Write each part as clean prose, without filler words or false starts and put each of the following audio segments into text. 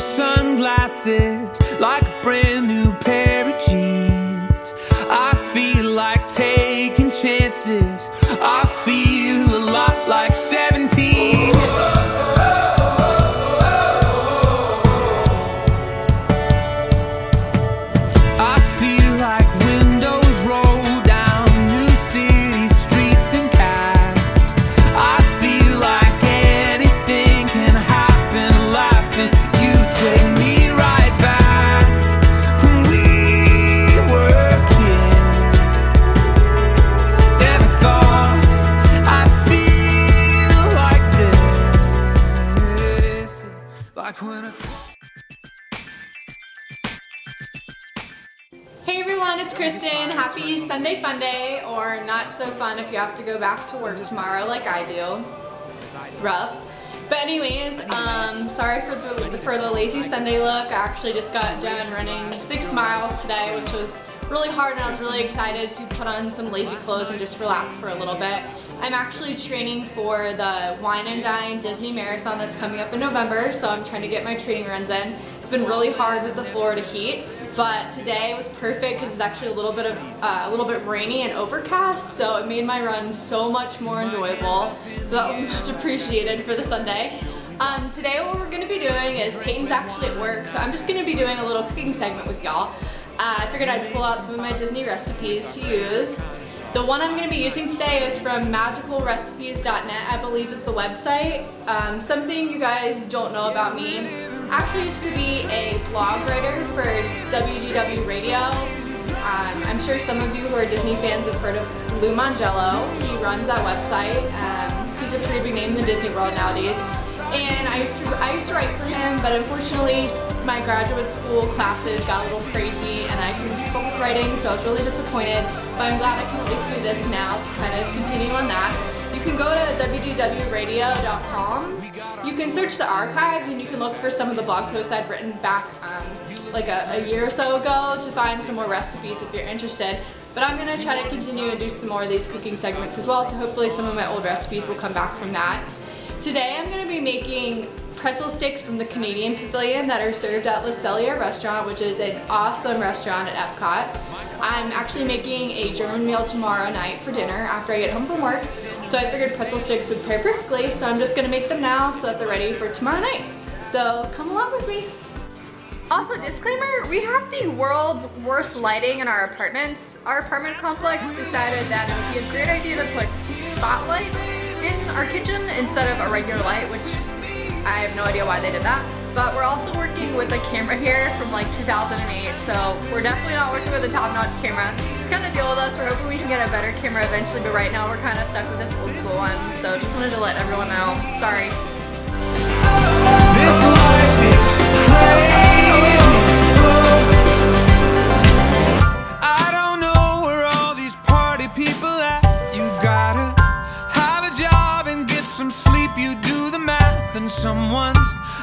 sunglasses like a brand new pair of jeans. I feel like taking chances. I feel a lot like 17. I feel like windows roll down new city streets and cabs. I feel like anything can happen, laughing. You take me right back when we were kids. Never thought I'd feel like this, like when I... Hey everyone, it's Kristin. Happy Sunday Fun Day, or not so fun if you have to go back to work tomorrow like I do. Rough. But anyways, sorry for the lazy Sunday look. I actually just got done running 6 miles today, which was really hard, and I was really excited to put on some lazy clothes and just relax for a little bit. I'm actually training for the Wine and Dine Disney Marathon that's coming up in November, so I'm trying to get my training runs in. It's been really hard with the Florida heat, but today was perfect because it's actually a little bit rainy and overcast, so it made my run so much more enjoyable. So that was much appreciated for the Sunday. Today what we're going to be doing is Peyton's actually at work, so I'm just going to be doing a little cooking segment with y'all. I figured I'd pull out some of my Disney recipes to use. The one I'm going to be using today is from magicalrecipes.net, I believe is the website. Something you guys don't know about me. I actually used to be a blog writer for WDW Radio. I'm sure some of you who are Disney fans have heard of Lou Mangello. He runs that website. He's a pretty big name in the Disney world nowadays. And I used to write for him, but unfortunately my graduate school classes got a little crazy and I couldn't keep up with writing, so I was really disappointed. But I'm glad I can at least do this now to kind of continue on that. You can go to wdwradio.com. You can search the archives and you can look for some of the blog posts I've written back like a year or so ago to find some more recipes if you're interested. But I'm going to try to continue and do some more of these cooking segments as well, so hopefully some of my old recipes will come back from that. Today I'm going to be making pretzel sticks from the Canadian Pavillion that are served at the Cellier restaurant, which is an awesome restaurant at Epcot. I'm actually making a German meal tomorrow night for dinner after I get home from work, so I figured pretzel sticks would pair perfectly, so I'm just going to make them now so that they're ready for tomorrow night. So come along with me. Also, disclaimer, we have the world's worst lighting in our apartments. Our apartment complex decided that it would be a great idea to put spotlights in our kitchen instead of a regular light, which I have no idea why they did that. But we're also working with a camera here from like 2008, so we're definitely not working with a top-notch camera. It's kind of deal with us. We're hoping we can get a better camera eventually, but right now we're kind of stuck with this old school one. So just wanted to let everyone know. Sorry. This life is crazy. I don't know where all these party people at. You gotta have a job and get some sleep. You do the math and someone's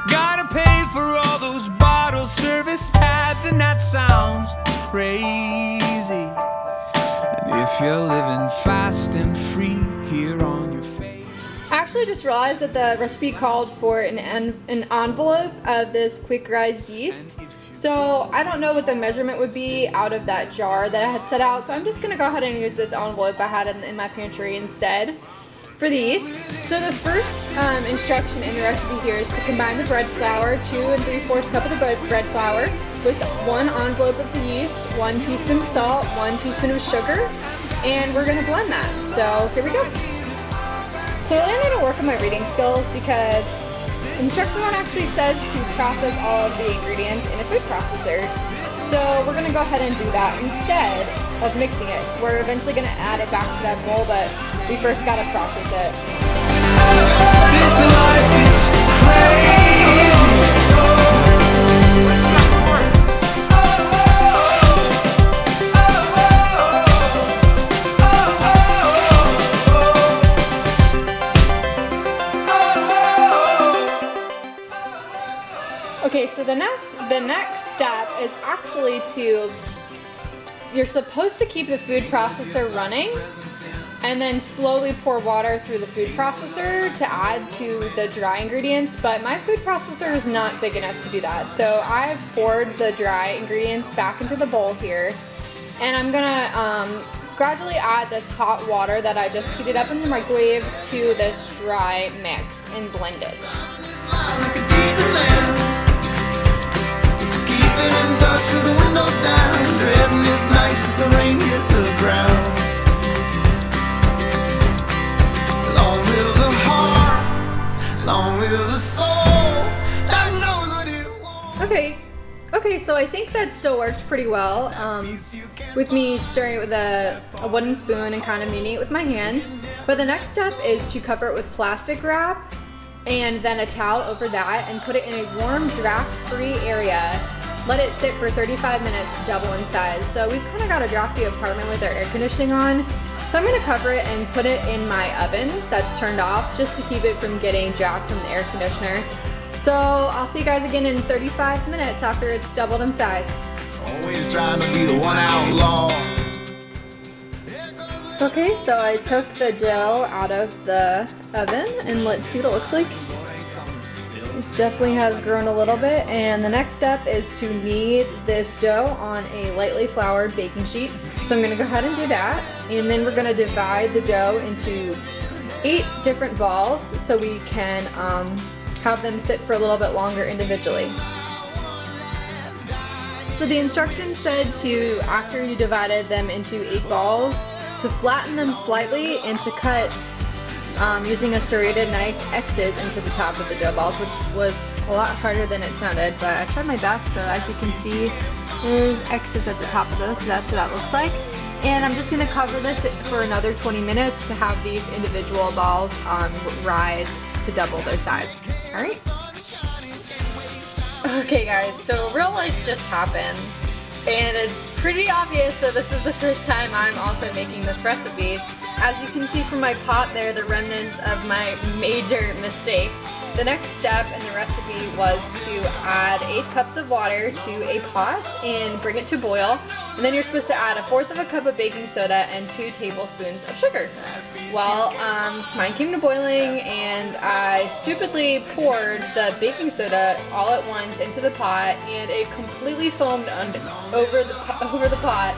gotta pay for all those bottle service tabs, and that sounds crazy. And if you're living fast and free here on your face. I actually just realized that the recipe called for an envelope of this quick-rise yeast. So I don't know what the measurement would be out of that jar that I had set out, so I'm just going to go ahead and use this envelope I had in my pantry instead for the yeast. So the first instruction in the recipe here is to combine the bread flour, 2 3/4 cup of the bread flour, with 1 envelope of the yeast, 1 teaspoon of salt, 1 teaspoon of sugar, and we're going to blend that. So here we go. Clearly I need to work on my reading skills because instruction 1 actually says to process all of the ingredients in a food processor. So we're going to go ahead and do that instead of mixing it. We're eventually going to add it back to that bowl, but we first got to process it. This life is crazy. Okay, so the next step is actually you're supposed to keep the food processor running and then slowly pour water through the food processor to add to the dry ingredients, but my food processor is not big enough to do that. So I've poured the dry ingredients back into the bowl here, and I'm gonna gradually add this hot water that I just heated up in the microwave to this dry mix and blend it. In touch with the windows down, dreading this night as the rain hits the ground. Long live the heart, long live the soul that knows what it wants. Okay, so I think that still worked pretty well with me stirring it with a wooden spoon and kind of kneading it with my hands. But the next step is to cover it with plastic wrap and then a towel over that and put it in a warm, draft-free area. Let it sit for 35 minutes to double in size. So we've kind of got a drafty apartment with our air conditioning on. So I'm gonna cover it and put it in my oven that's turned off just to keep it from getting draft from the air conditioner. So I'll see you guys again in 35 minutes after it's doubled in size. Always trying to be the one outlaw. Okay, so I took the dough out of the oven and let's see what it looks like. It definitely has grown a little bit, and the next step is to knead this dough on a lightly floured baking sheet. So I'm gonna go ahead and do that, and then we're gonna divide the dough into 8 different balls so we can have them sit for a little bit longer individually. So the instructions said to, after you divided them into 8 balls, to flatten them slightly and to cut using a serrated knife X's into the top of the dough balls, which was a lot harder than it sounded, but I tried my best. So as you can see, there's X's at the top of those, so that's what that looks like. And I'm just going to cover this for another 20 minutes to have these individual balls rise to double their size. Alright? Okay guys, so real life just happened, and it's pretty obvious that this is the first time I'm also making this recipe. As you can see from my pot there, the remnants of my major mistake. The next step in the recipe was to add 8 cups of water to a pot and bring it to boil. And then you're supposed to add 1/4 of a cup of baking soda and 2 tablespoons of sugar. Well, mine came to boiling and I stupidly poured the baking soda all at once into the pot, and it completely foamed over the pot.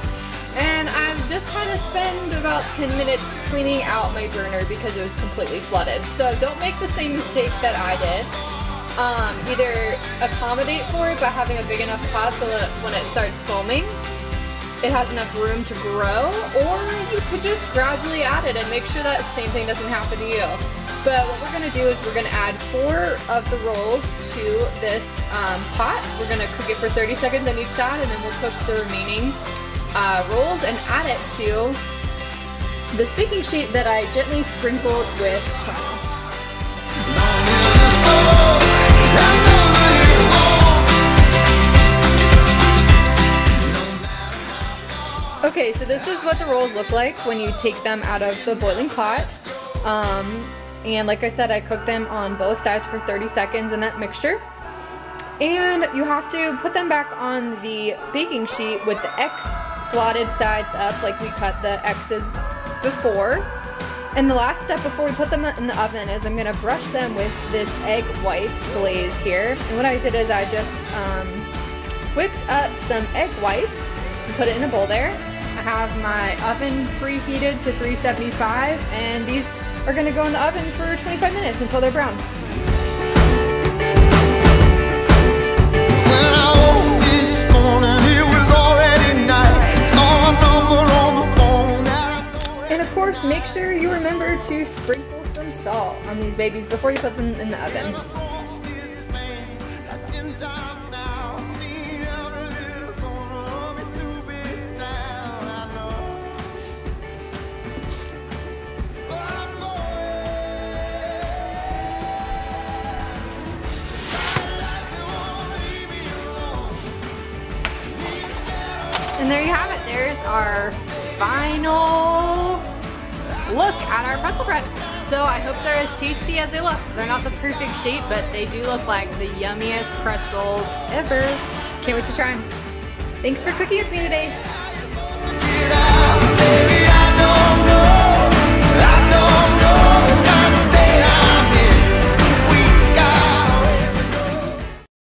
And I've just had to spend about 10 minutes cleaning out my burner because it was completely flooded. So don't make the same mistake that I did. Either accommodate for it by having a big enough pot so that when it starts foaming, it has enough room to grow, or you could just gradually add it and make sure that same thing doesn't happen to you. But what we're going to do is we're going to add 4 of the rolls to this pot. We're going to cook it for 30 seconds on each side, and then we'll cook the remaining rolls and add it to this baking sheet that I gently sprinkled with caramel. Okay, so this is what the rolls look like when you take them out of the boiling pot. And like I said, I cooked them on both sides for 30 seconds in that mixture. And you have to put them back on the baking sheet with the X slotted sides up like we cut the X's before. And the last step before we put them in the oven is I'm going to brush them with this egg white glaze here. And what I did is I just whipped up some egg whites and put it in a bowl there. I have my oven preheated to 375, and these are going to go in the oven for 25 minutes until they're brown. And of course, make sure you remember to sprinkle some salt on these babies before you put them in the oven. And there you have it. There's our final look at our pretzel bread. So I hope they're as tasty as they look. They're not the perfect shape, but they do look like the yummiest pretzels ever. Can't wait to try them. Thanks for cooking with me today.